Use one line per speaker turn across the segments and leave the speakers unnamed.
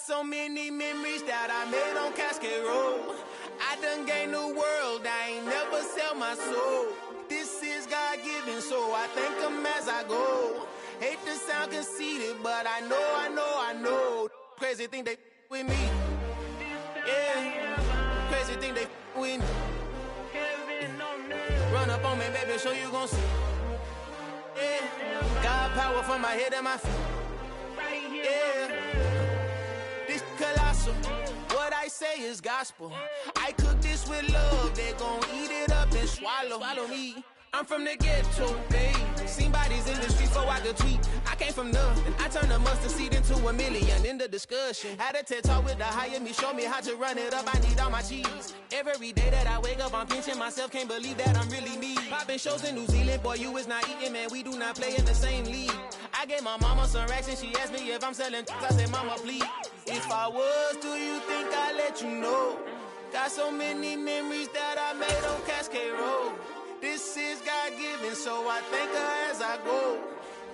Got so many memories that I made on Cascade Road. I done gained the world, I ain't never sell my soul. This is God-given, so I thank him as I go. Hate to sound conceited, but I know. Crazy thing they with me. Yeah, crazy thing they with me. Run up on me, baby, show you gon' see. Yeah, God power from my head and my feet. Yeah, this colossal. What I say is gospel. I cook this with love, they gon' eat it up and swallow me. I'm from the ghetto, babe. Seen bodies in the streets so I could tweet. I came from nothing. I turned a mustard seed into a million in the discussion. Had a TED talk with the higher me, show me how to run it up. I need all my cheese. Every day that I wake up, I'm pinching myself. Can't believe that I'm really me. Popping shows in New Zealand, boy, you is not eating, man. We do not play in the same league. I gave my mama some racks and she asked me if I'm selling. I said, mama, please. If I was, do you think I'd let you know? Got so many memories that I made on Cascade Road. This is God-given, so I thank her as I go.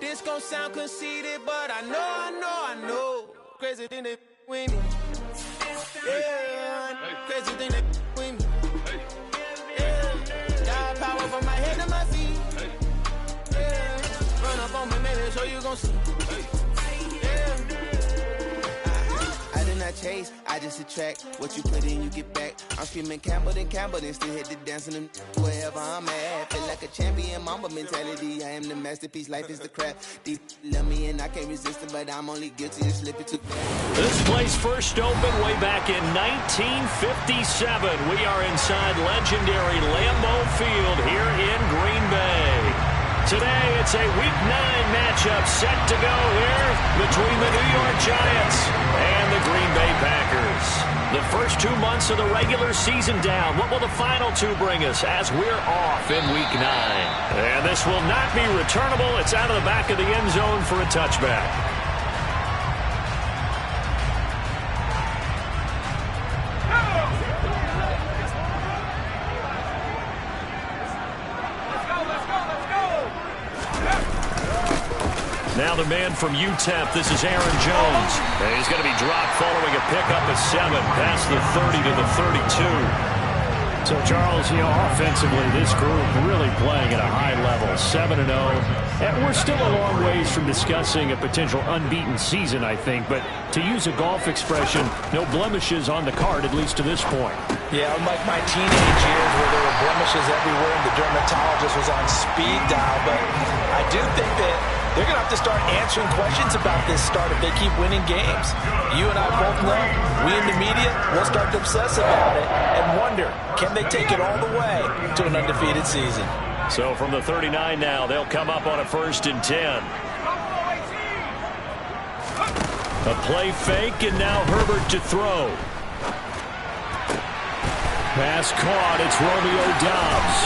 This gon' sound conceited, but I know. Crazy thing they with me. Yeah, crazy thing they with me. Yeah, God power from my head to my feet. Yeah, run up on me, maybe so you gon' see. I chase, I just attract what you put in, you get back. I'm screaming Campbell, then still hit the dance and wherever I'm at. Feel like a champion, mamba mentality. I am the masterpiece, life is the crap. Deep love me and I can't resist it, but I'm only guilty of slipping too fast.
This place first opened way back in 1957. We are inside legendary Lambeau Field here in Green Bay. Today, it's a Week 9 matchup set to go here between the New York Giants and the Green Bay Packers. The first 2 months of the regular season down. What will the final two bring us as we're off in Week 9? And this will not be returnable. It's out of the back of the end zone for a touchback. Now the man from UTEP, this is Aaron Jones. And he's going to be dropped following a pickup of 7 past the 30 to the 32. So, Charles, offensively, this group really playing at a high level, 7-0. And we're still a long ways from discussing a potential unbeaten season, I think. But to use a golf expression, no blemishes on the card, at least to this point.
Yeah, unlike my teenage years where there were blemishes everywhere and the dermatologist was on speed dial. But I do think that they're going to have to start answering questions about this start if they keep winning games. You and I both know, we in the media, will start to obsess about it and wonder, can they take it all the way to an undefeated season?
So from the 39 now, they'll come up on a 1st and 10. A play fake, and now Herbert to throw. Pass caught, it's Romeo Doubs.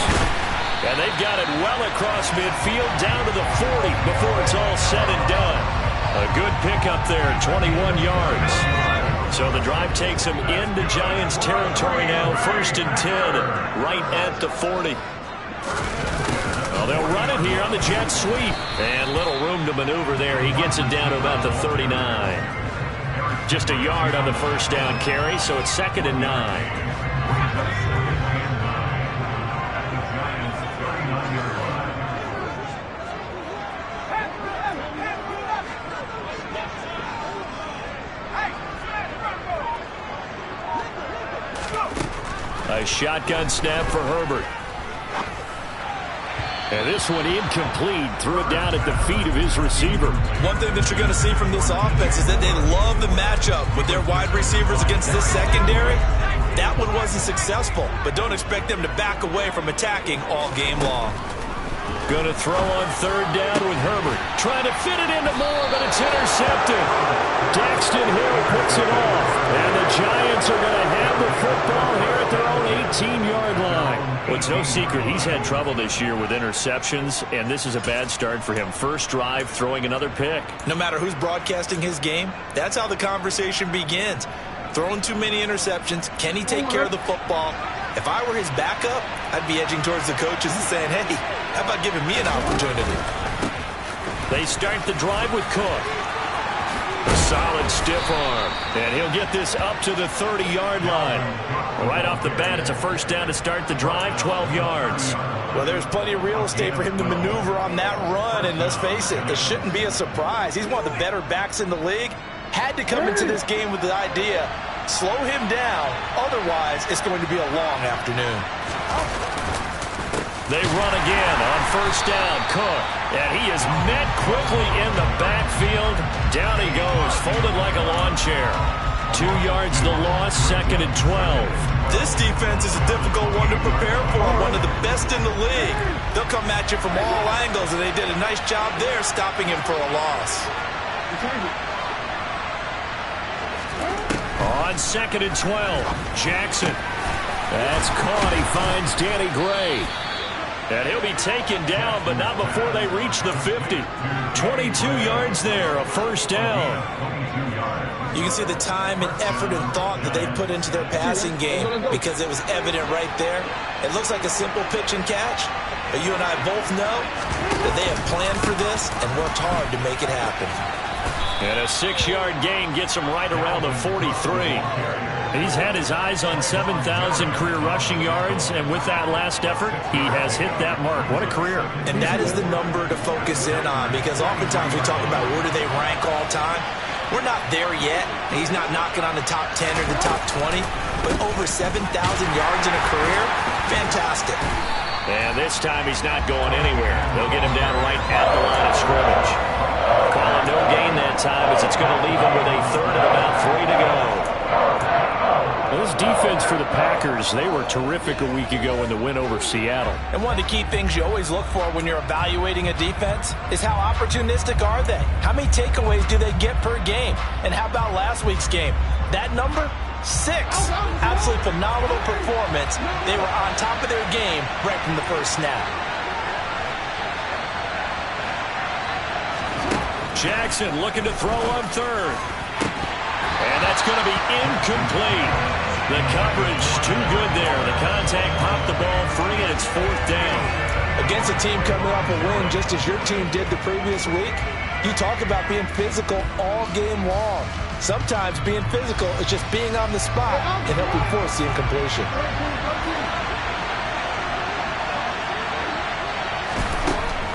And they've got it well across midfield, down to the 40 before it's all said and done. A good pickup there, 21 yards. So the drive takes them into Giants territory now, 1st and 10, right at the 40. Well, they'll run it here on the jet sweep. And little room to maneuver there. He gets it down to about the 39. Just a yard on the first down carry, so it's 2nd and 9. A shotgun snap for Herbert. And this one incomplete. Threw it down at the feet of his receiver.
One thing that you're going to see from this offense is that they love the matchup with their wide receivers against this secondary. That one wasn't successful, but don't expect them to back away from attacking all game long.
Going to throw on 3rd down with Herbert. Trying to fit it into Moore, but it's intercepted. Daxton Hill puts it off. And the Giants are going to have the football here at their own 18-yard line. Well, it's no secret he's had trouble this year with interceptions, and this is a bad start for him. First drive, throwing another pick.
No matter who's broadcasting his game, that's how the conversation begins. Throwing too many interceptions. Can he take care of the football? If I were his backup, I'd be edging towards the coaches and saying, hey, how about giving me an opportunity?
They start the drive with Cook. Solid stiff arm. And he'll get this up to the 30-yard line. Right off the bat, it's a first down to start the drive, 12 yards.
Well, there's plenty of real estate for him to maneuver on that run, and let's face it, this shouldn't be a surprise. He's one of the better backs in the league. Had to come into this game with the idea, slow him down, otherwise it's going to be a long afternoon.
They run again on first down. Cook, and he is met quickly in the backfield. Down he goes, folded like a lawn chair. 2 yards the loss, 2nd and 12.
This defense is a difficult one to prepare for, one of the best in the league. They'll come at you from all angles, and they did a nice job there stopping him for a loss.
On 2nd and 12, Jackson. That's caught. He finds Danny Gray. And he'll be taken down, but not before they reach the 50. 22 yards there, a first down.
You can see the time and effort and thought that they put into their passing game because it was evident right there. It looks like a simple pitch and catch, but you and I both know that they have planned for this and worked hard to make it happen.
And a 6-yard gain gets him right around the 43. He's had his eyes on 7,000 career rushing yards, and with that last effort, he has hit that mark. What a career.
And that is the number to focus in on, because oftentimes we talk about where do they rank all time. We're not there yet. He's not knocking on the top 10 or the top 20, but over 7,000 yards in a career, fantastic.
And this time he's not going anywhere. They'll get him down right at the line of scrimmage. Call it no gain that time, as it's going to leave him with a 3rd and about 3 to go. This defense for the Packers, they were terrific a week ago in the win over Seattle.
And one of the key things you always look for when you're evaluating a defense is how opportunistic are they? How many takeaways do they get per game? And how about last week's game? That number? 6. Absolutely phenomenal performance. They were on top of their game right from the first snap.
Jackson looking to throw on 3rd. And that's going to be incomplete. The coverage too good there. The contact popped the ball free, and it's 4th down.
Against a team coming off a win just as your team did the previous week, you talk about being physical all game long. Sometimes being physical is just being on the spot and helping force the incompletion.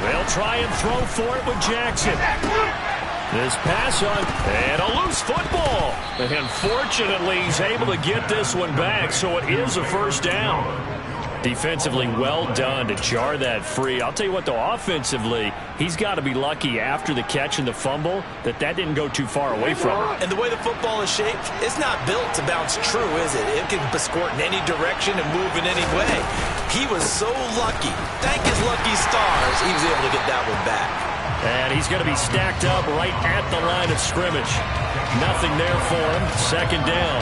They'll try and throw for it with Jackson. This pass on, and a loose football. And fortunately, he's able to get this one back, so it is a first down. Defensively, well done to jar that free. I'll tell you what, though, offensively, he's got to be lucky after the catch and the fumble that didn't go too far away from him.
And the way the football is shaped, it's not built to bounce true, is it? It can squirt in any direction and move in any way. He was so lucky. Thank his lucky stars, he was able to get that one back.
And he's going to be stacked up right at the line of scrimmage. Nothing there for him. 2nd down.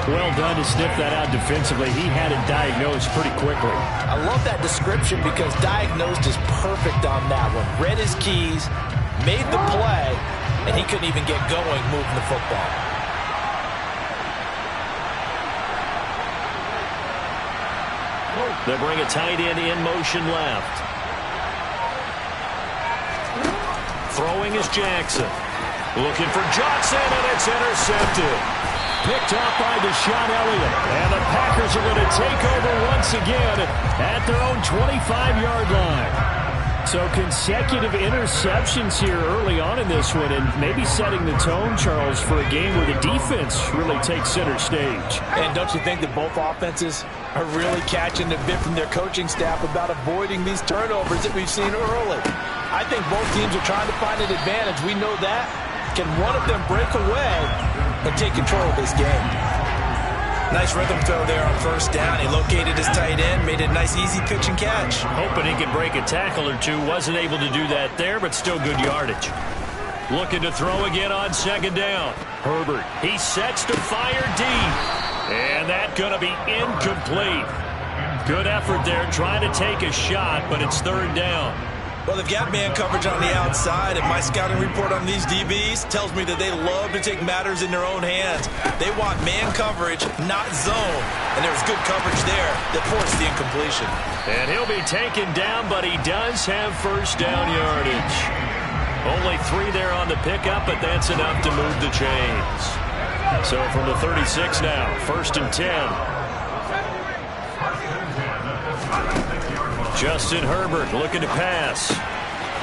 Well done to sniff that out defensively. He had it diagnosed pretty quickly.
I love that description because diagnosed is perfect on that one. Read his keys, made the play, and he couldn't even get going moving the football.
They bring a tight end in motion left. Throwing is Jackson. Looking for Johnson, and it's intercepted. Picked off by Deshaun Elliott. And the Packers are going to take over once again at their own 25-yard line. So consecutive interceptions here early on in this one, and maybe setting the tone, Charles, for a game where the defense really takes center stage.
And don't you think that both offenses are really catching the bit from their coaching staff about avoiding these turnovers that we've seen early? I think both teams are trying to find an advantage. We know that. Can one of them break away and take control of this game? Nice rhythm throw there on first down. He located his tight end, made a nice easy pitch and catch.
Hoping he could break a tackle or two. Wasn't able to do that there, but still good yardage. Looking to throw again on 2nd down. Herbert, he sets to fire deep. And that's going to be incomplete. Good effort there, trying to take a shot, but it's 3rd down.
Well, they've got man coverage on the outside, and my scouting report on these DBs tells me that they love to take matters in their own hands. They want man coverage, not zone, and there was good coverage there that forced the incompletion.
And he'll be taken down, but he does have first down yardage. Only 3 there on the pickup, but that's enough to move the chains. So from the 36 now, 1st and 10. Justin Herbert looking to pass.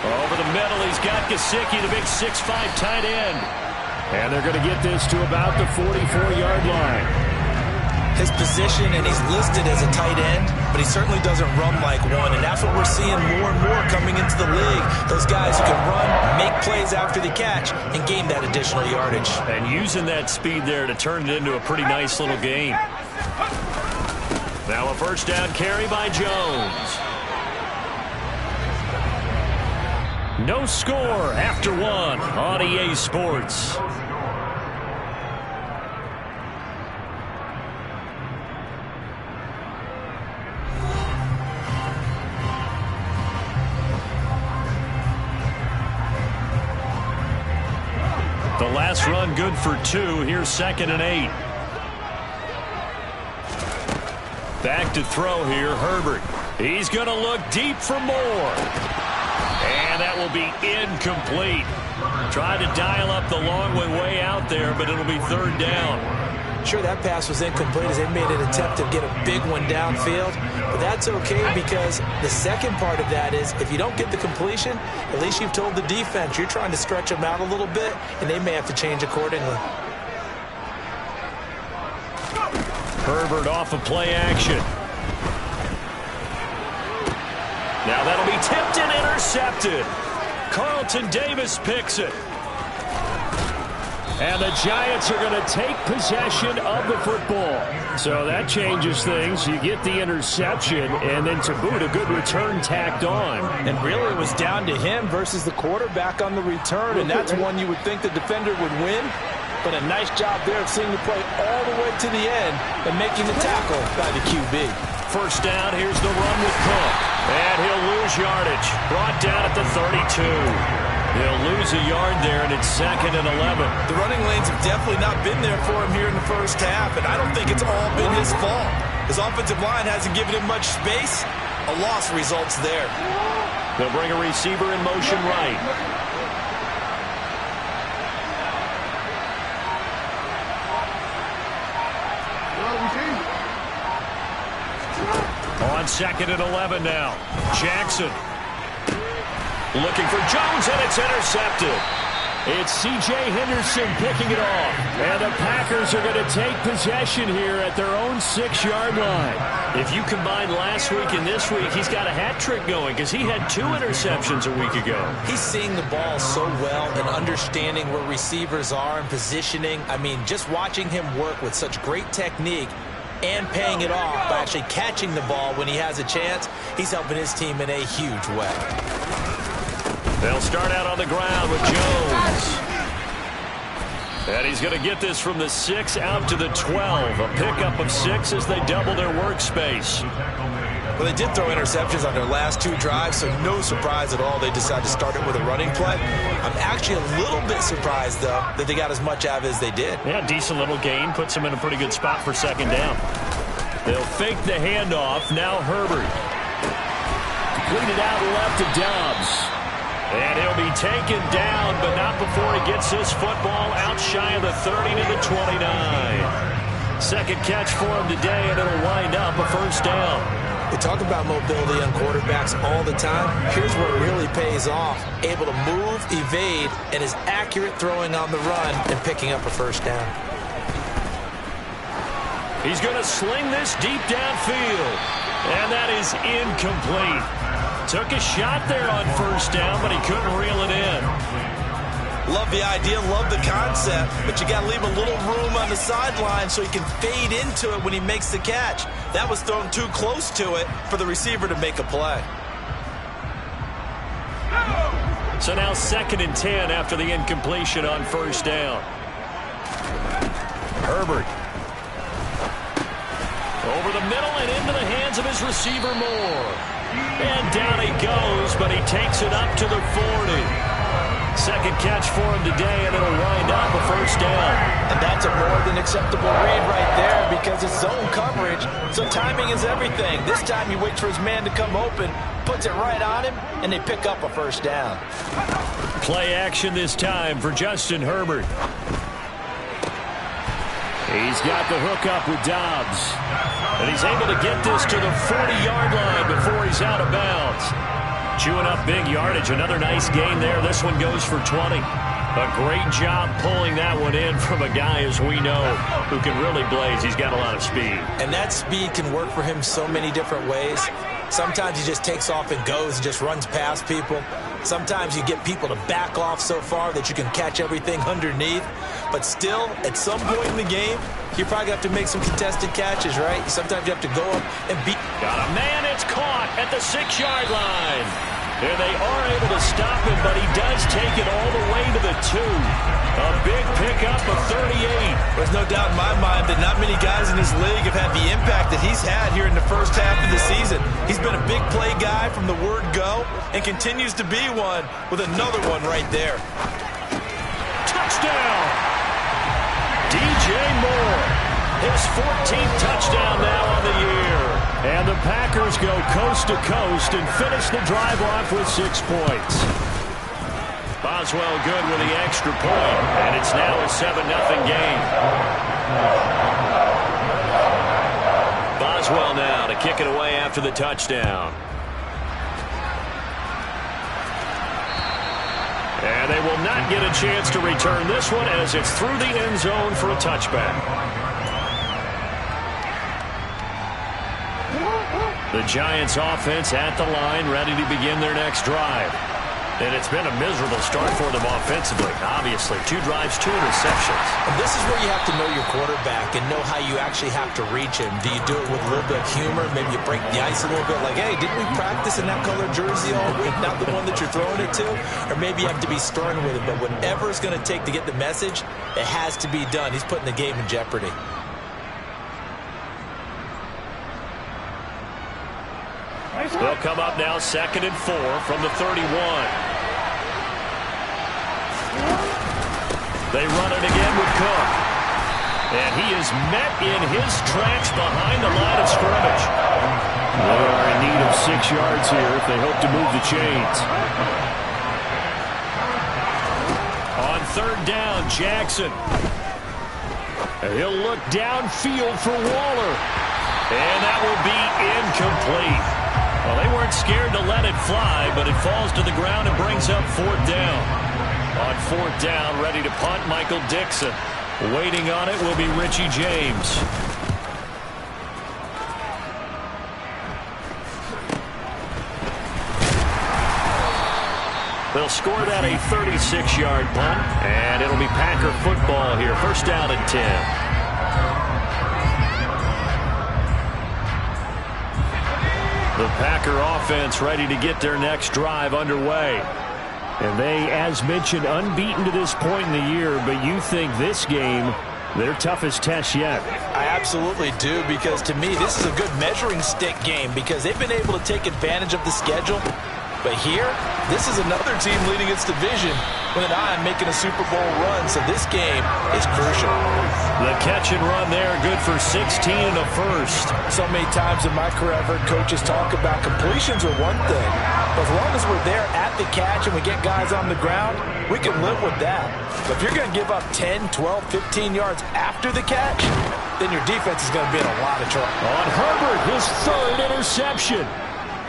Over the middle, he's got Gesicki, the big 6'5" tight end. And they're going to get this to about the 44-yard line.
His position, and he's listed as a tight end, but he certainly doesn't run like one, and that's what we're seeing more and more coming into the league. Those guys who can run, make plays after the catch, and gain that additional yardage.
And using that speed there to turn it into a pretty nice little game. Now a 1st down carry by Jones. No score after 1 on EA Sports. The last run good for 2. Here's 2nd and 8. Back to throw here, Herbert. He's going to look deep for more. And that will be incomplete. Tried to dial up the long way out there, but it'll be 3rd down.
Sure, that pass was incomplete as they made an attempt to get a big one downfield. But that's okay because the second part of that is if you don't get the completion, at least you've told the defense you're trying to stretch them out a little bit, and they may have to change accordingly.
Herbert off of play action. Now that'll be tipped and intercepted. Carlton Davis picks it. And the Giants are going to take possession of the football. So that changes things. You get the interception, and then to boot, a good return tacked on.
And really it was down to him versus the quarterback on the return, and that's one you would think the defender would win. But a nice job there of seeing the play all the way to the end and making the tackle by the QB.
1st down, here's the run with Cook. And he'll lose yardage. Brought down at the 32. He'll lose a yard there, and it's 2nd and 11.
The running lanes have definitely not been there for him here in the first half, and I don't think it's all been his fault. His offensive line hasn't given him much space. A loss results there.
They'll bring a receiver in motion right. On 2nd and 11 now. Jackson. Looking for Jones, and it's intercepted. It's C.J. Henderson picking it off. And the Packers are going to take possession here at their own 6-yard line. If you combine last week and this week, he's got a hat trick going because he had 2 interceptions a week ago.
He's seeing the ball so well and understanding where receivers are and positioning. I mean, just watching him work with such great technique and paying it off by actually catching the ball when he has a chance, he's helping his team in a huge way.
They'll start out on the ground with Jones. And he's going to get this from the 6 out to the 12. A pickup of 6 as they double their workspace.
Well, they did throw interceptions on their last 2 drives, so no surprise at all they decided to start it with a running play. I'm actually a little bit surprised, though, that they got as much out of it as they did.
Yeah, decent little gain. Puts them in a pretty good spot for 2nd down. They'll fake the handoff. Now Herbert. Completed out left to Dobbs. And he'll be taken down, but not before he gets his football out shy of the 30 to the 29. 2nd catch for him today, and it'll wind up a 1st down.
They talk about mobility on quarterbacks all the time. Here's where it really pays off. Able to move, evade, and is accurate throwing on the run and picking up a 1st down.
He's going to sling this deep downfield. And that is incomplete. Took a shot there on 1st down, but he couldn't reel it in.
Love the idea, love the concept, but you got to leave a little room on the sideline so he can fade into it when he makes the catch. That was thrown too close to it for the receiver to make a play.
So now 2nd and 10 after the incompletion on 1st down. Herbert. Over the middle and into the hands of his receiver Moore. And down he goes, but he takes it up to the 40. 2nd catch for him today, and it'll wind up a 1st down.
And that's a more than acceptable read right there because it's zone coverage, so timing is everything. This time he waits for his man to come open, puts it right on him, and they pick up a 1st down.
Play action this time for Justin Herbert. He's got the hook up with Dobbs. And he's able to get this to the 40-yard line before he's out of bounds. Chewing up big yardage. Another nice gain there. This one goes for 20. A great job pulling that one in from a guy, as we know, who can really blaze. He's got a lot of speed.
And that speed can work for him so many different ways. Sometimes he just takes off and goes and just runs past people. Sometimes you get people to back off so far that you can catch everything underneath. But still, at some point in the game, you're probably going to have to make some contested catches, right? Sometimes you have to go up and beat.
Got a man. It's caught at the 6-yard line. And they are able to stop him, but he does take it all the way to the 2. A big pickup of 38.
There's no doubt in my mind that not many guys in this league have had the impact that he's had here in the first half of the season. He's been a big play guy from the word go and continues to be one with another one right there.
Touchdown! DJ Moore, his 14th touchdown now on the year. And the Packers go coast to coast and finish the drive off with 6 points. Boswell good with the extra point, and it's now a 7-0 game. Boswell now to kick it away after the touchdown. And they will not get a chance to return this one as it's through the end zone for a touchback. The Giants offense at the line, ready to begin their next drive. And it's been a miserable start for them offensively, obviously. 2 drives, 2 interceptions.
And this is where you have to know your quarterback and know how you actually have to reach him. Do you do it with a little bit of humor? Maybe you break the ice a little bit, like, hey, didn't we practice in that color jersey all week, not the one that you're throwing it to? Or maybe you have to be stern with it. But whatever it's going to take to get the message, it has to be done. He's putting the game in jeopardy.
They'll come up now 2nd and 4 from the 31. They run it again with Cook. And he is met in his tracks behind the line of scrimmage. They are in need of 6 yards here if they hope to move the chains. On 3rd down, Jackson. He'll look downfield for Waller. And that will be incomplete. Well, they weren't scared to let it fly, but it falls to the ground and brings up 4th down. On 4th down, ready to punt, Michael Dixon. Waiting on it will be Richie James. They'll score that a 36-yard punt, and it'll be Packer football here. 1st down and 10. The Packer offense ready to get their next drive underway. And they, as mentioned, unbeaten to this point in the year, but you think this game, their toughest test yet?
I absolutely do, because to me, this is a good measuring stick game because they've been able to take advantage of the schedule. But here, this is another team leading its division with an eye on making a Super Bowl run, so this game is crucial.
The catch and run there, good for 16 and a first.
So many times in my career, I've heard coaches talk about completions are one thing, but as long as we're there at the catch and we get guys on the ground, we can live with that. But if you're going to give up 10, 12, 15 yards after the catch, then your defense is going to be in a lot of trouble.
On Herbert, his 3rd interception.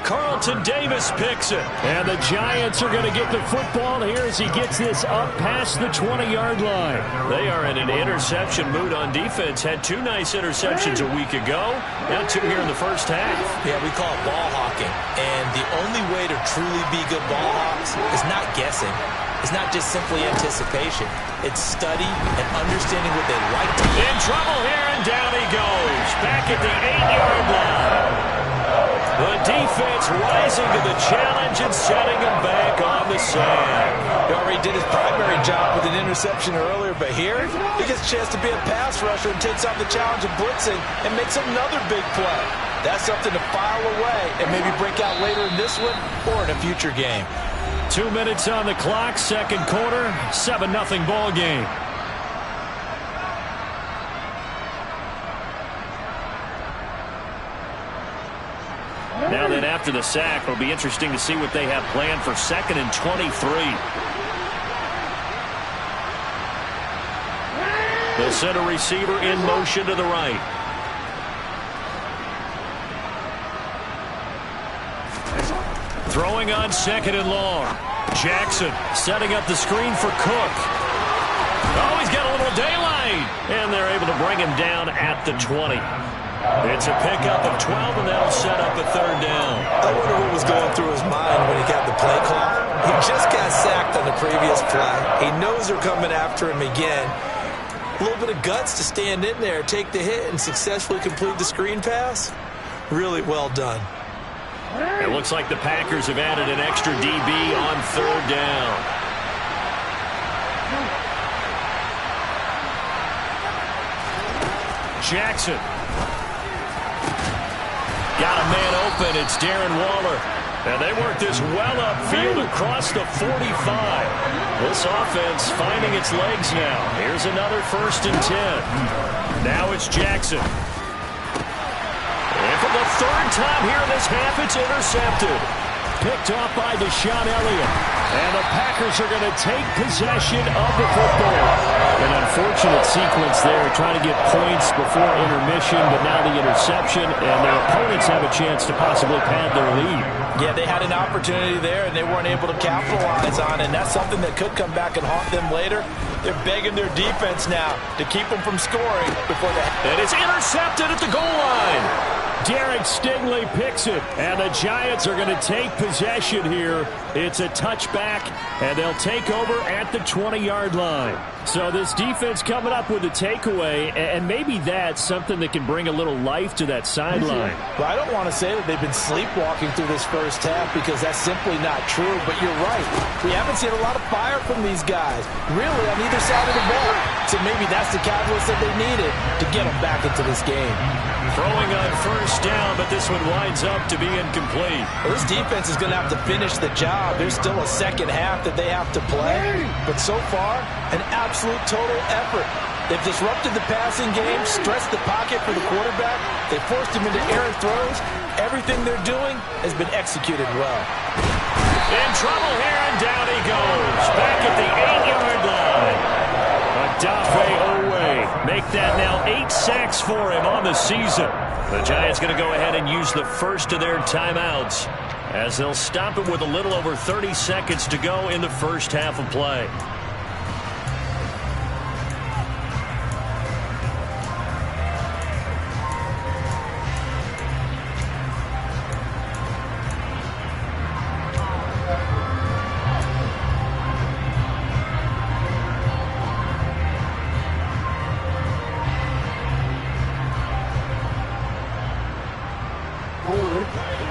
Carlton Davis picks it. And the Giants are going to get the football here as he gets this up past the 20-yard line. They are in an interception mood on defense. Had 2 nice interceptions a week ago. Now 2 here in the first half.
Yeah, we call it ball hawking. And the only way to truly be good ball hawks is not guessing. It's not just simply anticipation. It's study and understanding what they like to do.
In trouble here, and down he goes. Back at the 8-yard line. The defense rising to the challenge and setting him back on the sand.
He already did his primary job with an interception earlier, but here he gets a chance to be a pass rusher and takes on the challenge of blitzing and makes another big play. That's something to file away and maybe break out later in this one or in a future game.
2 minutes on the clock, 2nd quarter, 7-0 ball game. Now then, after the sack, it'll be interesting to see what they have planned for 2nd and 23. They'll send a receiver in motion to the right. Throwing on 2nd and long. Jackson setting up the screen for Cook. Oh, he's got a little daylight. And they're able to bring him down at the 20. It's a pickup of 12, and that'll set up a 3rd down.
I wonder what was going through his mind when he got the play call. He just got sacked on the previous play. He knows they're coming after him again. A little bit of guts to stand in there, take the hit, and successfully complete the screen pass. Really well done.
It looks like the Packers have added an extra DB on 3rd down. Jackson. Got a man open. It's Darren Waller. And they work this well upfield across the 45. This offense finding its legs now. Here's another 1st and 10. Now it's Jackson. And for the 3rd time here in this half, it's intercepted. Picked off by Deshaun Elliott. And the Packers are going to take possession of the football. An unfortunate sequence there, trying to get points before intermission, but now the interception, and their opponents have a chance to possibly pad their lead.
Yeah, they had an opportunity there, and they weren't able to capitalize on it, and that's something that could come back and haunt them later. They're begging their defense now to keep them from scoring before they...
And it's intercepted at the goal line. Derek Stingley picks it, and the Giants are going to take possession here. It's a touchback, and they'll take over at the 20-yard line. So this defense coming up with a takeaway, and maybe that's something that can bring a little life to that sideline.
Well, I don't want to say that they've been sleepwalking through this first half because that's simply not true, but you're right. We haven't seen a lot of fire from these guys, really, on either side of the ball. So maybe that's the catalyst that they needed to get them back into this game.
Throwing on 1st down, but this one winds up to be incomplete.
Well, this defense is going to have to finish the job. There's still a 2nd half that they have to play. But so far, an absolute total effort. They've disrupted the passing game, stretched the pocket for the quarterback. They forced him into errant throws. Everything they're doing has been executed well.
In trouble here, and down he goes. Back at the 8-yard line. Odafe Oweh. Make that now 8 sacks for him on the season. The Giants going to go ahead and use the first of their timeouts as they'll stop it with a little over 30 seconds to go in the first half of play.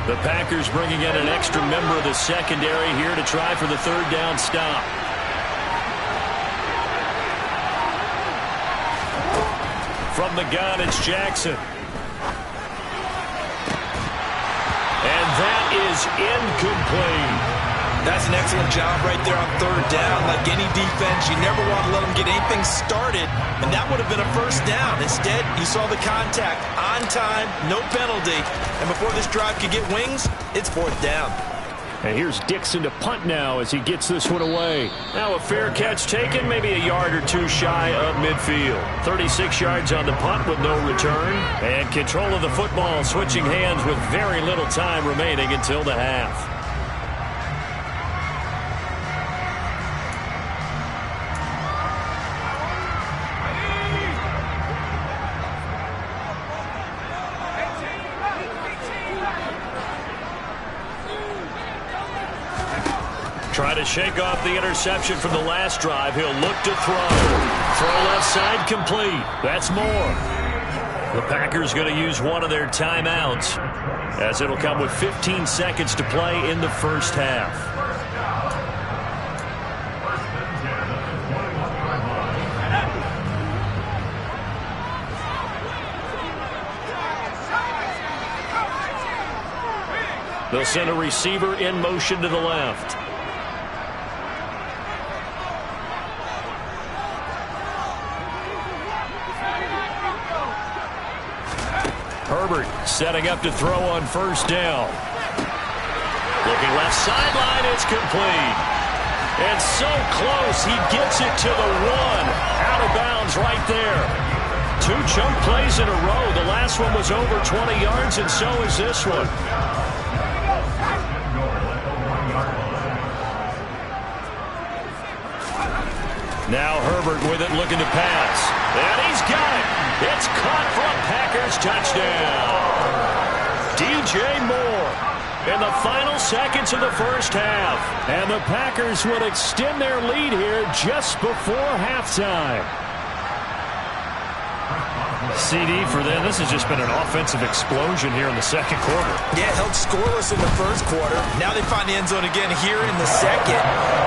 The Packers bringing in an extra member of the secondary here to try for the 3rd down stop. From the gun, it's Jackson. And that is incomplete.
That's an excellent job right there on 3rd down. Like any defense, you never want to let them get anything started, and that would have been a 1st down. Instead, you saw the contact on time, no penalty, and before this drive could get wings, it's 4th down.
And here's Dixon to punt now as he gets this one away. Now a fair catch taken, maybe a yard or two shy of midfield. 36 yards on the punt with no return. And control of the football switching hands with very little time remaining until the half. Try to shake off the interception from the last drive. He'll look to throw. Throw left side complete. That's more. The Packers going to use one of their timeouts as it'll come with 15 seconds to play in the first half. They'll send a receiver in motion to the left. Herbert setting up to throw on 1st down. Looking left sideline, it's complete. And so close, he gets it to the 1. Out of bounds right right there. 2 chunk plays in a row. The last one was over 20 yards, and so is this one. Now Herbert with it, looking to pass. And he's got it. It's caught for a Packers touchdown. DJ Moore in the final seconds of the first half. And the Packers will extend their lead here just before halftime. CD for them. This has just been an offensive explosion here in the second quarter.
Yeah, held scoreless in the first quarter. Now they find the end zone again here in the second.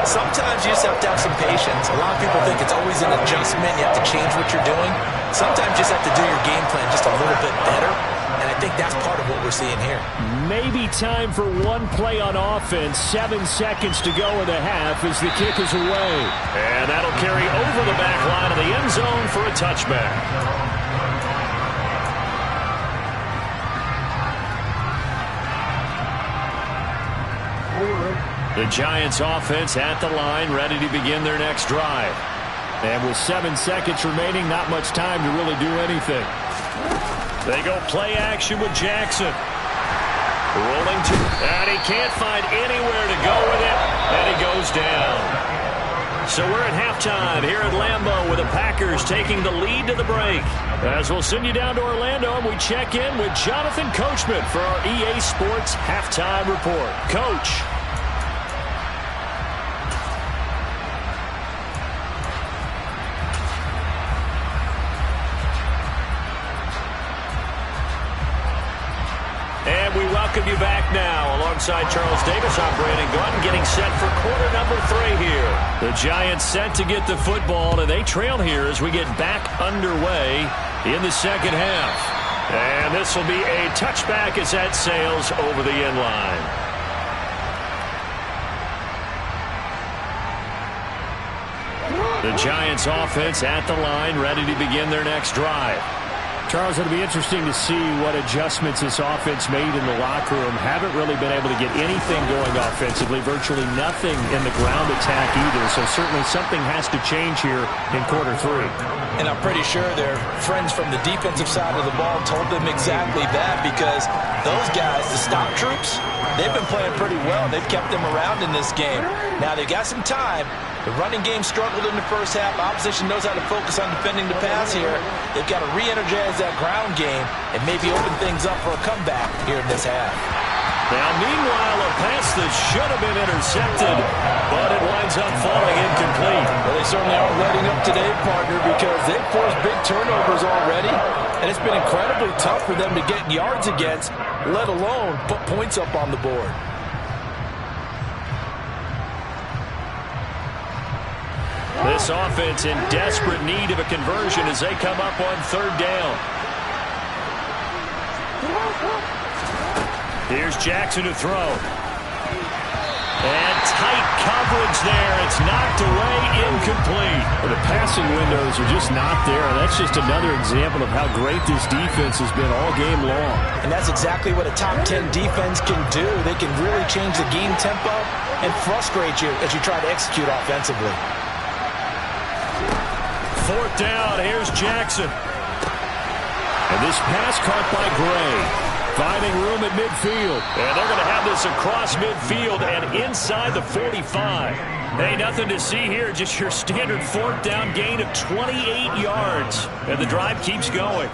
Sometimes you just have to have some patience. A lot of people think it's always an adjustment. You have to change what you're doing. Sometimes you just have to do your game plan just a little bit better. And I think that's part of what we're seeing here.
Maybe time for one play on offense. 7 seconds to go in the half as the kick is away. And that'll carry over the back line of the end zone for a touchback. The Giants offense at the line, ready to begin their next drive. And with 7 seconds remaining, not much time to really do anything. They go play action with Jackson. Rolling to, and he can't find anywhere to go with it, and he goes down. So we're at halftime here at Lambeau with the Packers taking the lead to the break. As we'll send you down to Orlando, and we check in with Jonathan Coachman for our EA Sports Halftime Report. Coach. And we welcome you back now. Alongside Charles Davis, I'm Brandon Gordon, getting set for quarter number 3 here. The Giants set to get the football, and they trail here as we get back underway in the second half. And this will be a touchback as that sails over the end line. The Giants offense at the line, ready to begin their next drive. Charles, it'll be interesting to see what adjustments this offense made in the locker room. Haven't really been able to get anything going offensively, virtually nothing in the ground attack either. So certainly something has to change here in quarter 3.
And I'm pretty sure their friends from the defensive side of the ball told them exactly that, because those guys, the stop troops, they've been playing pretty well. They've kept them around in this game. Now they've got some time. The running game struggled in the first half. Opposition knows how to focus on defending the pass here. They've got to re-energize that ground game and maybe open things up for a comeback here in this half.
Now, meanwhile, a pass that should have been intercepted, but it winds up falling incomplete.
Well, they certainly aren't letting up today, partner, because they've forced big turnovers already, and it's been incredibly tough for them to get yards against, let alone put points up on the board.
This offense in desperate need of a conversion as they come up on 3rd down. Here's Jackson to throw. And tight coverage there. It's knocked away, incomplete. Well, the passing windows are just not there. That's just another example of how great this defense has been all game long.
And that's exactly what a top 10 defense can do. They can really change the game tempo and frustrate you as you try to execute offensively.
4th down, here's Jackson. And this pass caught by Gray. Finding room at midfield. And they're going to have this across midfield and inside the 45. Hey, nothing to see here, just your standard 4th down gain of 28 yards. And the drive keeps going.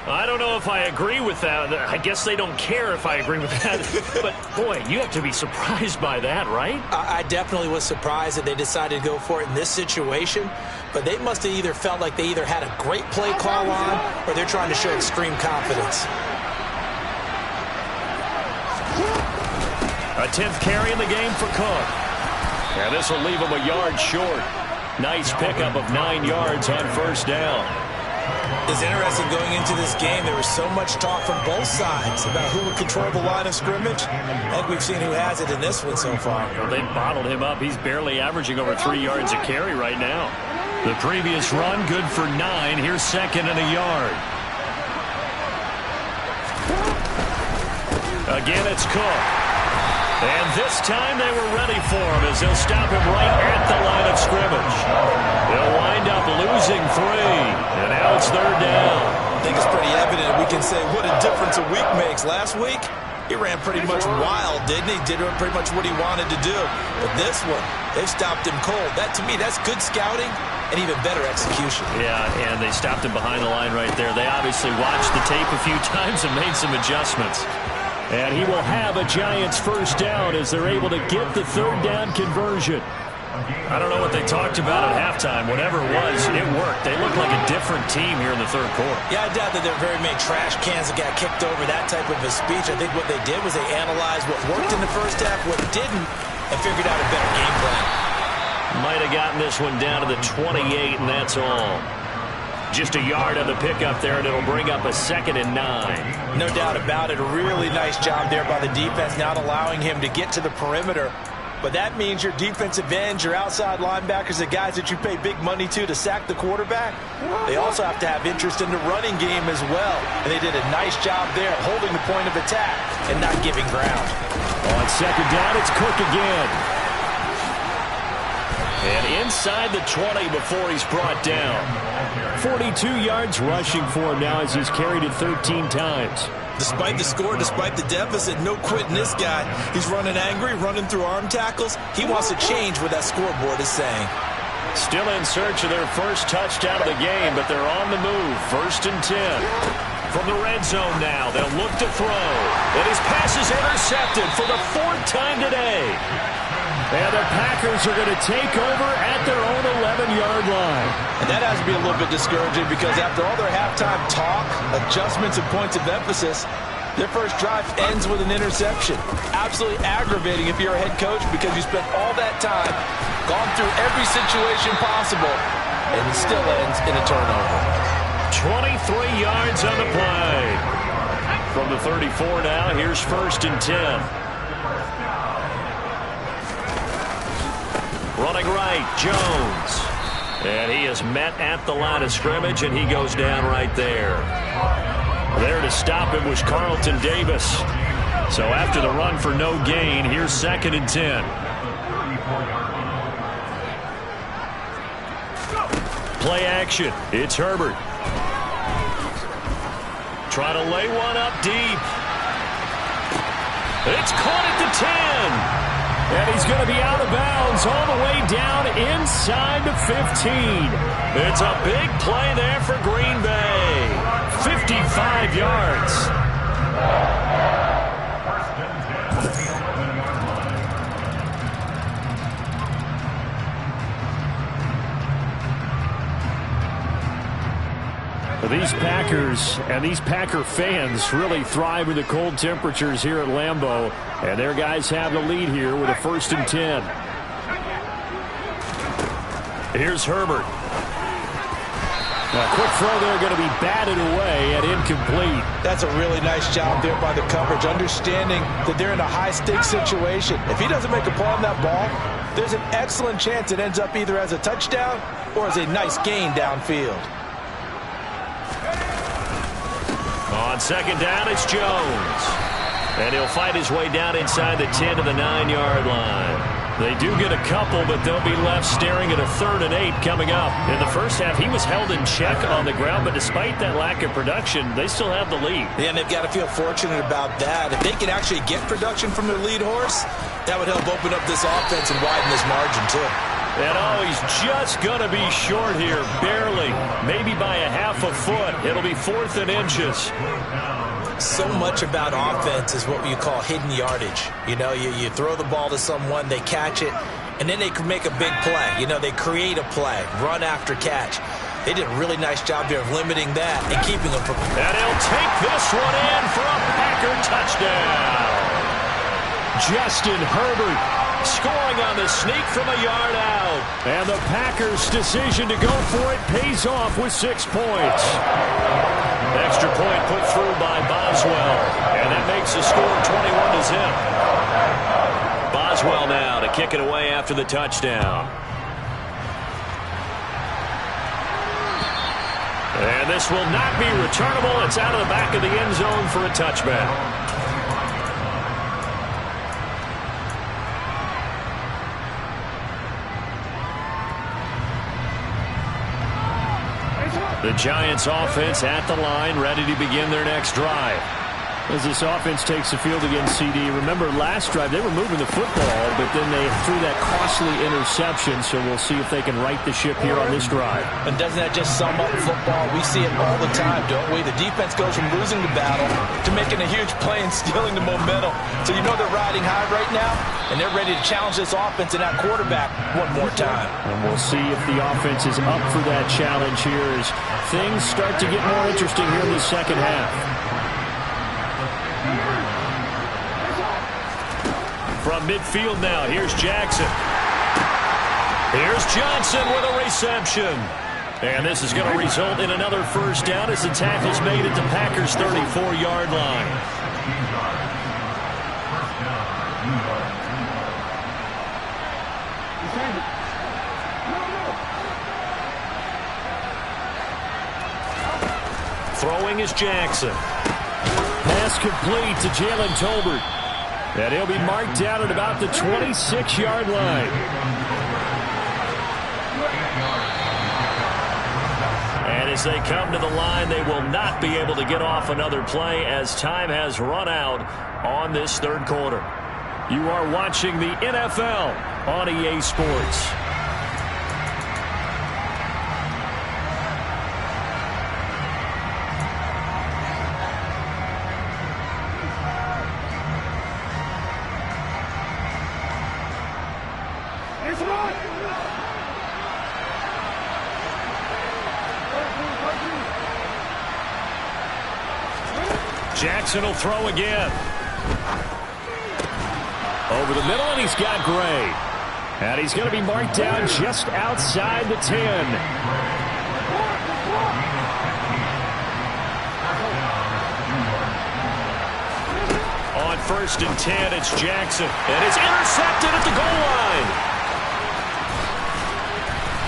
I don't know if I agree with that. I guess they don't care if I agree with that. But, boy, you have to be surprised by that, right?
I definitely was surprised that they decided to go for it in this situation. But they must have either felt like they either had a great play call on or they're trying to show extreme confidence.
A 10th carry in the game for Cook. And this will leave him a yard short. Nice pickup of 9 yards on 1st down.
It's interesting going into this game. There was so much talk from both sides about who would control the line of scrimmage. I think we've seen who has it in this one so far.
Well, they bottled him up. He's barely averaging over 3 yards a carry right now. The previous run, good for 9. Here's 2nd and a yard. Again, it's Cook. And this time they were ready for him as they'll stop him right at the line of scrimmage. They'll wind up losing 3. It's third down.
I think it's pretty evident. We can say what a difference a week makes. Last week, he ran pretty much wild, didn't he? Did pretty much what he wanted to do. But this one, they stopped him cold. That, to me, that's good scouting and even better execution.
Yeah, and they stopped him behind the line right there. They obviously watched the tape a few times and made some adjustments. And he will have a Giants first down as they're able to get the third down conversion. I don't know what they talked about at halftime. Whatever it was, it worked. They looked like a different team here in the third quarter.
Yeah, I doubt that there are very many trash cans that got kicked over that type of a speech. I think what they did was they analyzed what worked in the first half, what didn't, and figured out a better game plan.
Might have gotten this one down to the 28, and that's all. Just a yard on the pickup there, and it'll bring up a 2nd and 9.
No doubt about it. A really nice job there by the defense, not allowing him to get to the perimeter. But that means your defensive ends, your outside linebackers, the guys that you pay big money to sack the quarterback, they also have to have interest in the running game as well. And they did a nice job there holding the point of attack and not giving ground.
On second down, it's Cook again. And inside the 20 before he's brought down. 42 yards rushing for him now as he's carried it 13 times.
Despite the score, despite the deficit, no quitting this guy. He's running angry, running through arm tackles. He wants to change what that scoreboard is saying.
Still in search of their first touchdown of the game, but they're on the move. 1st and 10. From the red zone now, they'll look to throw. And his pass is intercepted for the 4th time today. And the Packers are going to take over at their own 11-yard line.
And that has to be a little bit discouraging because after all their halftime talk, adjustments, and points of emphasis, their first drive ends with an interception. Absolutely aggravating if you're a head coach because you spent all that time, gone through every situation possible, and it still ends in a turnover.
23 yards on the play. From the 34 now, here's 1st and 10. Running right, Jones. And he is met at the line of scrimmage, and he goes down right there. There to stop him was Carlton Davis. So after the run for no gain, here's 2nd and 10. Play action. It's Herbert. Try to lay one up deep. It's caught at the 10. And he's going to be out of bounds all the way down inside the 15. It's a big play there for Green Bay. 55 yards. These Packers and these Packer fans really thrive with the cold temperatures here at Lambeau. And their guys have the lead here with a 1st and 10. Here's Herbert. A quick throw there going to be batted away and incomplete.
That's a really nice job there by the coverage, understanding that they're in a high-stakes situation. If he doesn't make a play on that ball, there's an excellent chance it ends up either as a touchdown or as a nice gain downfield.
On second down, it's Jones. And he'll fight his way down inside the 10 to the 9-yard line. They do get a couple, but they'll be left staring at a 3rd and 8 coming up. In the first half, he was held in check on the ground, but despite that lack of production, they still have the lead.
Yeah, and they've got to feel fortunate about that. If they can actually get production from their lead horse, that would help open up this offense and widen this margin, too.
And he's just going to be short here, barely, maybe by a half a foot. It'll be 4th and inches.
So much about offense is what you call hidden yardage. You know, you throw the ball to someone, they catch it, and then they can make a big play. You know, they create a play, run after catch. They did a really nice job there of limiting that and keeping them from...
And he'll take this one in for a Packer touchdown. Justin Herbert scoring on the sneak from a yard out. And the Packers' decision to go for it pays off with 6 points. Extra point put through by Boswell. And that makes the score 21-0. Boswell now to kick it away after the touchdown. And this will not be returnable. It's out of the back of the end zone for a touchback. The Giants offense at the line, ready to begin their next drive.
As this offense takes the field against CD, remember last drive they were moving the football, but then they threw that costly interception, so we'll see if they can right the ship here on this drive.
And doesn't that just sum up football? We see it all the time, don't we? The defense goes from losing the battle to making a huge play and stealing the momentum. So you know they're riding high right now, and they're ready to challenge this offense and that quarterback one more time.
And we'll see if the offense is up for that challenge here as things start to get more interesting here in the second half.
From midfield now, here's Jackson. Here's Johnson with a reception. And this is going to result in another first down as the tackle's made at the Packers' 34-yard line. Throwing is Jackson.
Pass complete to Jalen Tolbert. And he'll be marked down at about the 26-yard line.
And as they come to the line, they will not be able to get off another play as time has run out on this third quarter. You are watching the NFL on EA Sports. Jackson will throw again.
Over the middle, and he's got Gray. And he's going to be marked down just outside the 10.
On 1st and 10, it's Jackson. And it's intercepted at the goal line.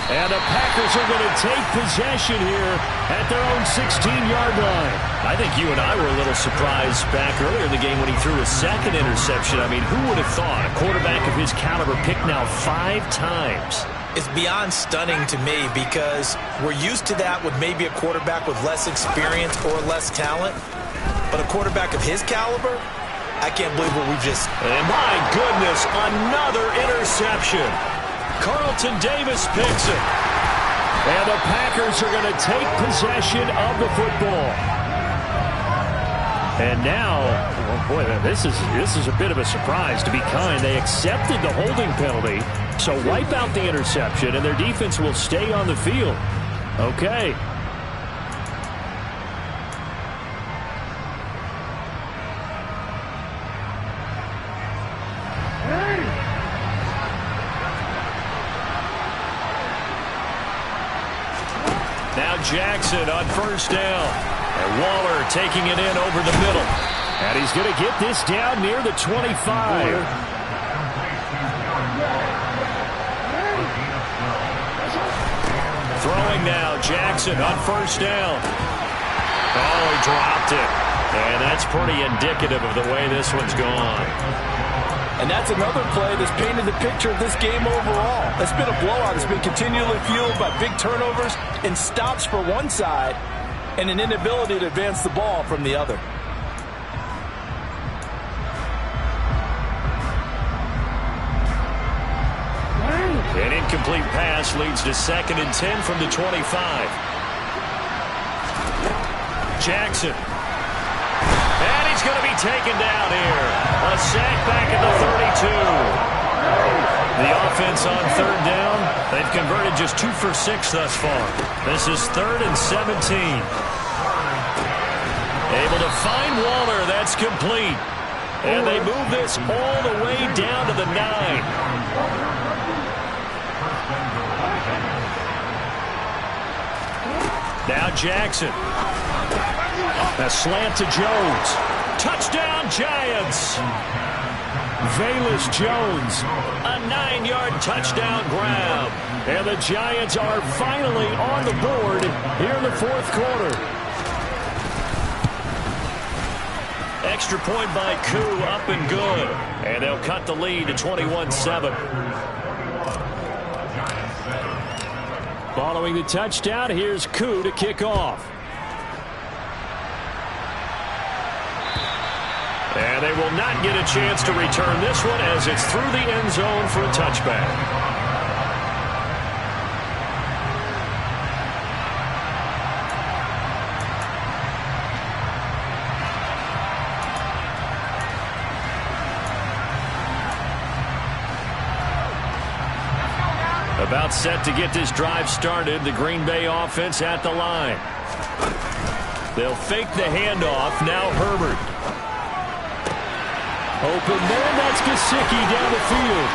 And the Packers are going to take possession here at their own 16-yard line.
I think you and I were a little surprised back earlier in the game when he threw his second interception. I mean, who would have thought a quarterback of his caliber picked now 5 times?
It's beyond stunning to me because we're used to that with maybe a quarterback with less experience or less talent. But a quarterback of his caliber, I can't believe what we've just...
And my goodness, another interception. Carlton Davis picks it.
And the Packers are going to take possession of the football. And now, oh boy, this is a bit of a surprise, to be kind. They accepted the holding penalty, so wipe out the interception, and their defense will stay on the field. Okay.
Now Jackson on 1st down. And Waller taking it in over the middle.
And he's going to get this down near the 25.
Throwing now, Jackson on 1st down. Oh, he dropped it. And that's pretty indicative of the way this one's gone.
And that's another play that's painted the picture of this game overall. It's been a blowout. It's been continually fueled by big turnovers and stops for one side and an inability to advance the ball from the other.
An incomplete pass leads to 2nd and 10 from the 25. Jackson. And he's going to be taken down here. A sack back at the 32. The offense on 3rd down. They've converted just 2 for 6 thus far. This is 3rd and 17. Able to find Waller. That's complete. And they move this all the way down to the 9. Now Jackson. A slant to Jones. Touchdown, Giants.
Velus Jones.
A 9-yard touchdown grab.
And the Giants are finally on the board here in the 4th quarter.
Extra point by Koo, up and good. And they'll cut the lead to 21-7.
Following the touchdown, here's Koo to kick off. And they will not get a chance to return this one as it's through the end zone for a touchback. About set to get this drive started. The Green Bay offense at the line. They'll fake the handoff. Now Herbert. Open man, that's Gesicki down the field.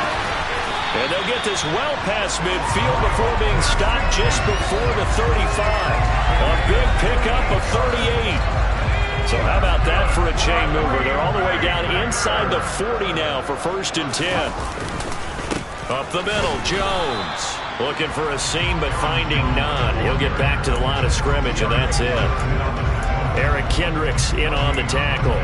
And they'll get this well past midfield before being stopped just before the 35. A big pickup of 38. So how about that for a chain mover? They're all the way down inside the 40 now for 1st and 10. Up the middle, Jones. Looking for a seam, but finding none. He'll get back to the line of scrimmage, and that's it. Eric Kendricks in on the tackle.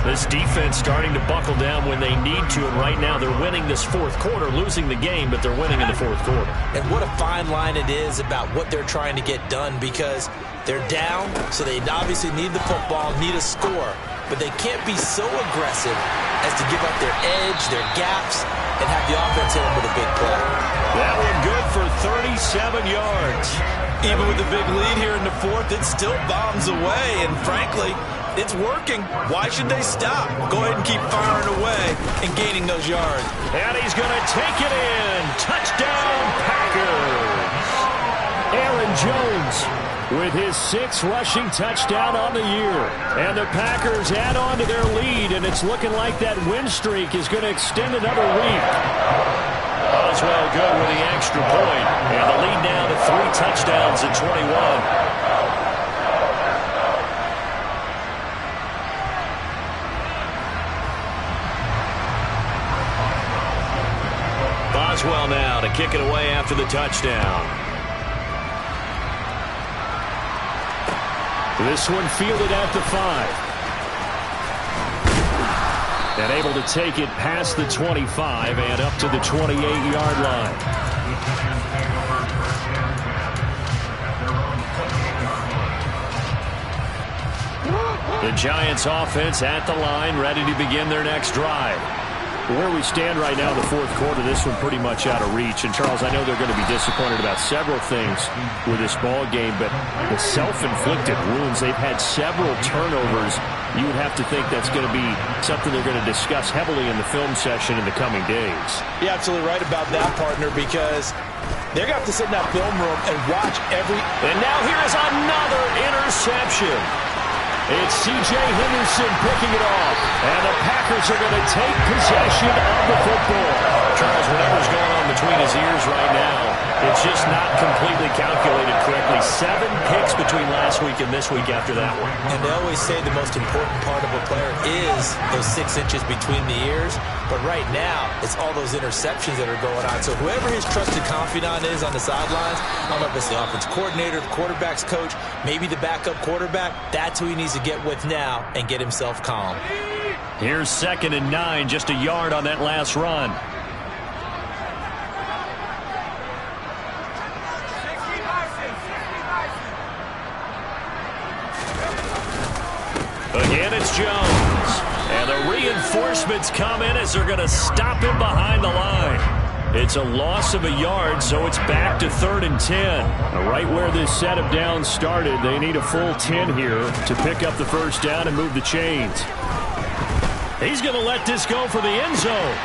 This defense starting to buckle down when they need to, and right now they're winning this fourth quarter, losing the game, but they're winning in the fourth quarter.
And what a fine line it is about what they're trying to get done, because they're down, so they obviously need the football, need a score, but they can't be so aggressive as to give up their edge, their gaps, and have the offense hit them with a big play.
That one good for 37 yards.
Even with the big lead here in the fourth, it still bombs away, and frankly, it's working. Why should they stop? Go ahead and keep firing away and gaining those yards.
And he's going to take it in. Touchdown, Packers. Aaron Jones with his 6th rushing touchdown on the year. And the Packers add on to their lead, and it's looking like that win streak is going to extend another week. Boswell good with the extra point, and the lead now to 3 touchdowns at 21. Boswell now to kick it away after the touchdown. This one fielded at the 5. And able to take it past the 25 and up to the 28-yard line. The Giants offense at the line, ready to begin their next drive. Where we stand right now in the fourth quarter, this one pretty much out of reach. And, Charles, I know they're going to be disappointed about several things with this ball game, but the self-inflicted wounds, they've had several turnovers. You would have to think that's going to be something they're going to discuss heavily in the film session in the coming days.
You're absolutely right about that, partner, because they're going to have to sit in that film room and watch every...
And now here is another interception. It's C.J. Henderson picking it off. And the Packers are going to take possession of the football. Charles, whatever's going on between his ears right now, it's just not completely calculated correctly. 7 picks between last week and this week after that one.
And they always say the most important part of a player is those 6 inches between the ears. But right now, it's all those interceptions that are going on. So whoever his trusted confidant is on the sidelines, I don't know if it's the offense coordinator, the quarterback's coach, maybe the backup quarterback, that's who he needs to get with now and get himself calm.
Here's 2nd and 9, just a yard on that last run. Again, it's Jones. And the reinforcements come in as they're going to stop him behind the line. It's a loss of a yard, so it's back to 3rd and 10. Right where this set of downs started, they need a full 10 here to pick up the first down and move the chains. He's going to let this go for the end zone.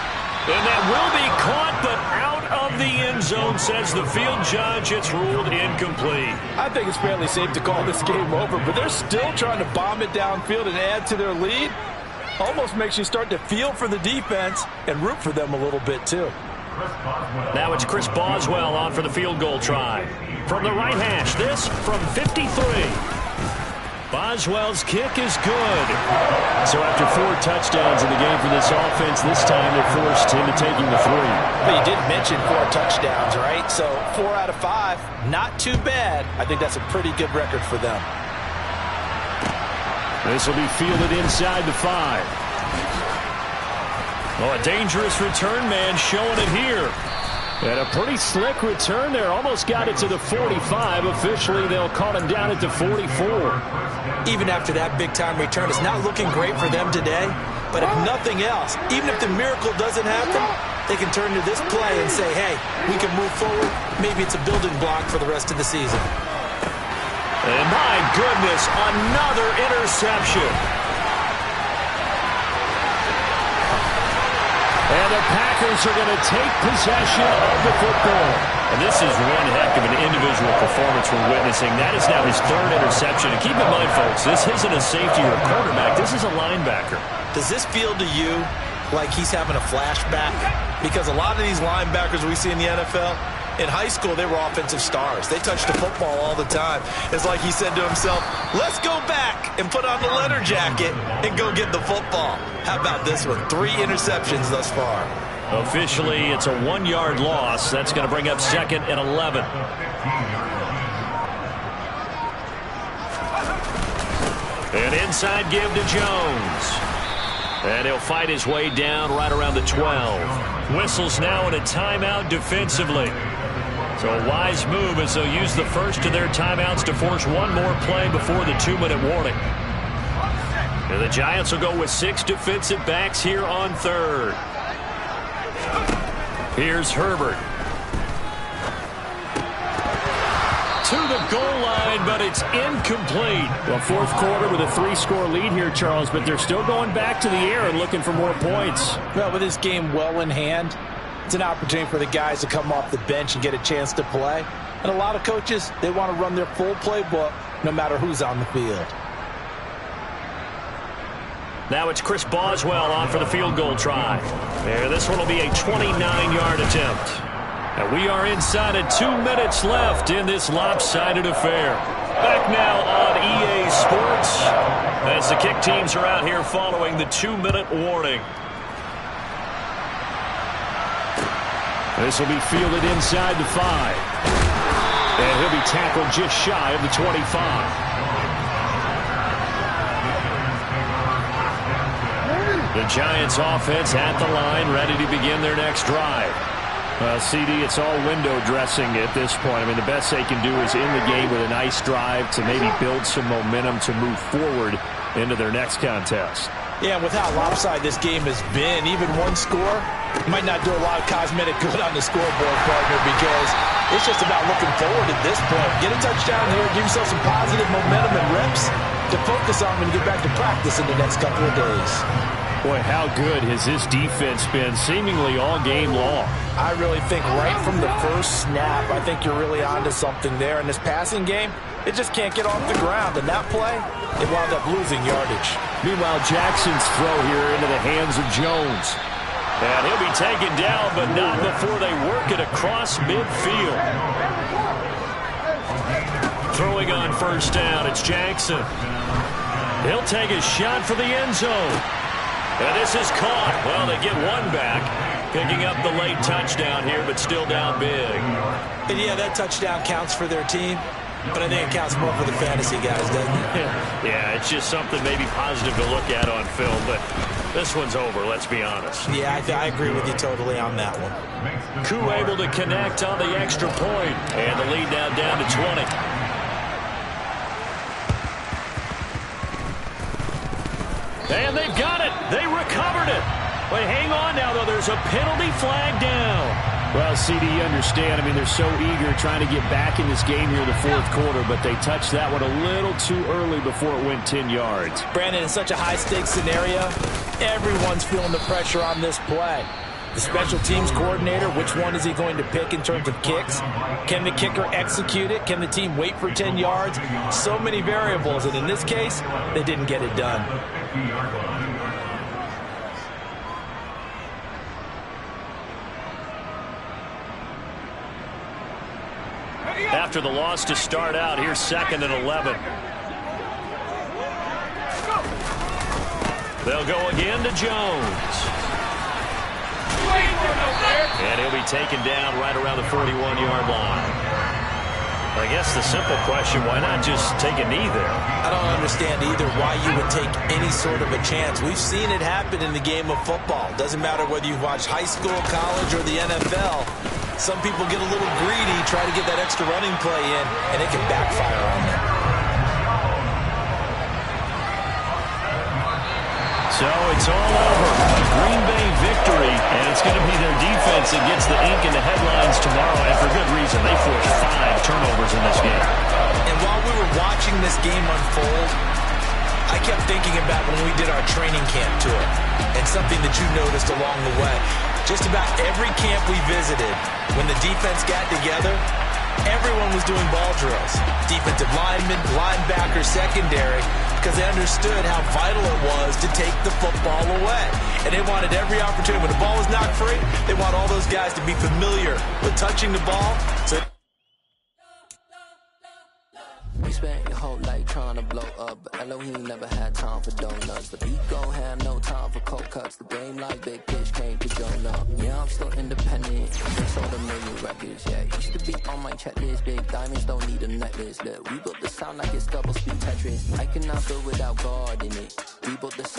And that will be caught, but out of the end zone, says the field judge. It's ruled incomplete.
I think it's fairly safe to call this game over, but they're still trying to bomb it downfield and add to their lead. Almost makes you start to feel for the defense and root for them a little bit, too.
Now it's Chris Boswell on for the field goal try. From the right hash, this from 53. Boswell's kick is good. So after 4 touchdowns in the game for this offense, this time they're forced into taking the 3.
But you did mention 4 touchdowns, right? So 4 out of 5, not too bad. I think that's a pretty good record for them.
This will be fielded inside the 5. Oh, a dangerous return man showing it here.
And a pretty slick return there. Almost got it to the 45. Officially, they'll call him down at the 44.
Even after that big-time return, it's not looking great for them today. But if nothing else, even if the miracle doesn't happen, they can turn to this play and say, hey, we can move forward. Maybe it's a building block for the rest of the season.
And my goodness, another interception. And the Packers are going to take possession of the football. And this is one heck of an individual performance we're witnessing. That is now his third interception. And keep in mind, folks, this isn't a safety or a quarterback. This is a linebacker.
Does this feel to you like he's having a flashback? Because a lot of these linebackers we see in the NFL, in high school, they were offensive stars. They touched the football all the time. It's like he said to himself, let's go back and put on the leather jacket and go get the football. How about this one? 3 interceptions thus far.
Officially, it's a 1-yard loss. That's going to bring up 2nd and 11. An inside give to Jones. And he'll fight his way down right around the 12. Whistles now in a timeout defensively. So a wise move as they'll use the first of their timeouts to force one more play before the 2-minute warning. And the Giants will go with 6 defensive backs here on 3rd. Here's Herbert. To the goal line, but it's incomplete. Well, 4th quarter with a 3-score lead here, Charles, but they're still going back to the air and looking for more points.
Well, with this game well in hand, it's an opportunity for the guys to come off the bench and get a chance to play. And a lot of coaches, they want to run their full playbook no matter who's on the field.
Now it's Chris Boswell on for the field goal try. There, this one will be a 29-yard attempt. And we are inside of 2 minutes left in this lopsided affair. Back now on EA Sports as the kick teams are out here following the 2-minute warning. This will be fielded inside the 5. And he'll be tackled just shy of the 25. The Giants offense at the line, ready to begin their next drive. CD, it's all window dressing at this point. I mean, the best they can do is in the game with a nice drive to maybe build some momentum to move forward into their next contest.
Yeah, with how lopsided this game has been, even one score might not do a lot of cosmetic good on the scoreboard, partner, because it's just about looking forward at this point. Get a touchdown here, give yourself some positive momentum and reps to focus on when you get back to practice in the next couple of days.
Boy, how good has this defense been seemingly all game long?
I really think right from the first snap, I think you're really onto something there. In this passing game, it just can't get off the ground. And that play, it wound up losing yardage.
Meanwhile, Jackson's throw here into the hands of Jones. And he'll be taken down, but not before they work it across midfield. Throwing on first down, it's Jackson. He'll take a shot for the end zone. And this is caught. Well, they get one back, picking up the late touchdown here, but still down big.
And yeah, that touchdown counts for their team, but I think it counts more for the fantasy guys, doesn't it?
Yeah, it's just something maybe positive to look at on film, but this one's over, let's be honest.
Yeah, I agree with you totally on that one.
Koo able to connect on the extra point, and the lead now down to 20. And they've got it. They recovered it. But hang on now, though. There's a penalty flag down. Well, CD, you understand. I mean, they're so eager trying to get back in this game here in the 4th quarter, but they touched that one a little too early before it went 10 yards.
Brandon, in such a high-stakes scenario, everyone's feeling the pressure on this play. The special teams coordinator, which one is he going to pick in terms of kicks? Can the kicker execute it? Can the team wait for 10 yards? So many variables, and in this case, they didn't get it done.
After the loss to start out, here's 2nd and 11. They'll go again to Jones. And he'll be taken down right around the 41-yard line. I guess the simple question, why not just take a knee there?
I don't understand either why you would take any sort of a chance. We've seen it happen in the game of football. Doesn't matter whether you've watched high school, college, or the NFL. some people get a little greedy, try to get that extra running play in, and it can backfire on them.
So it's all over. A Green Bay victory, and it's going to be their defense that gets the ink in the headlines tomorrow, and for good reason. They forced 5 turnovers in this game.
And while we were watching this game unfold, I kept thinking about when we did our training camp tour, and something that you noticed along the way. Just about every camp we visited, when the defense got together, everyone was doing ball drills. Defensive linemen, linebackers, secondary, because they understood how vital it was to take the football away. And they wanted every opportunity. When the ball was knocked free, they want all those guys to be familiar with touching the ball. So
you spent your whole life trying to blow up, but Elohim never had time for donuts. The beat gon' have no time for cold cuts. The game like Big Pitch came to join up. Yeah, I'm still independent. They sold a million records, yeah. Used to be on my checklist. Big diamonds don't need a necklace. Look, we built the sound like it's double speed Tetris. I cannot build without God in it. We built the sound